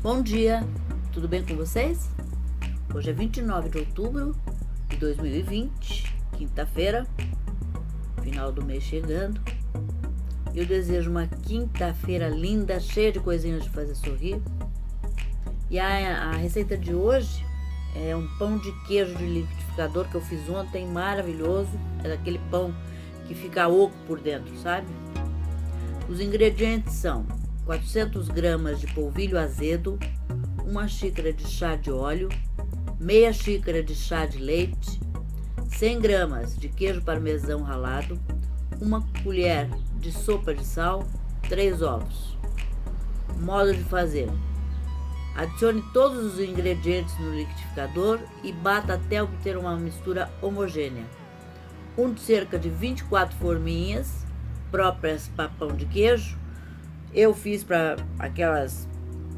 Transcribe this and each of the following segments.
Bom dia, tudo bem com vocês? Hoje é 29 de outubro de 2020, quinta-feira, final do mês chegando. Eu desejo uma quinta-feira linda, cheia de coisinhas de fazer sorrir. E a receita de hoje é um pão de queijo de liquidificador que eu fiz ontem, maravilhoso. É daquele pão que fica oco por dentro, sabe? Os ingredientes são 400 gramas de polvilho azedo, uma xícara de chá de óleo, meia xícara de chá de leite, 100 gramas de queijo parmesão ralado, uma colher de sopa de sal, 3 ovos. Modo de fazer: adicione todos os ingredientes no liquidificador e bata até obter uma mistura homogênea. Unte cerca de 24 forminhas próprias para pão de queijo. Eu fiz para aquelas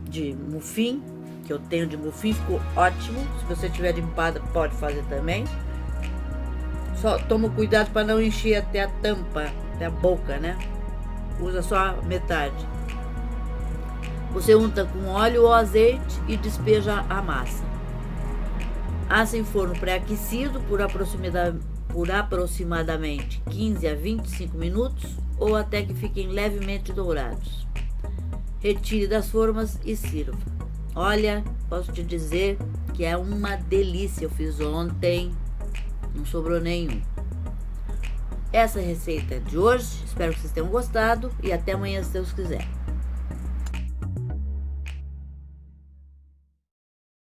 de muffin, que eu tenho de muffin, ficou ótimo. Se você tiver de empada, pode fazer também. Só toma cuidado para não encher até a tampa, até a boca, né? Usa só metade. Você unta com óleo ou azeite e despeja a massa. Assa em forno pré-aquecido por aproximadamente 15 a 25 minutos ou até que fiquem levemente dourados. Retire das formas e sirva. Olha, posso te dizer que é uma delícia. Eu fiz ontem, não sobrou nenhum. Essa é a receita de hoje. Espero que vocês tenham gostado e até amanhã, se Deus quiser.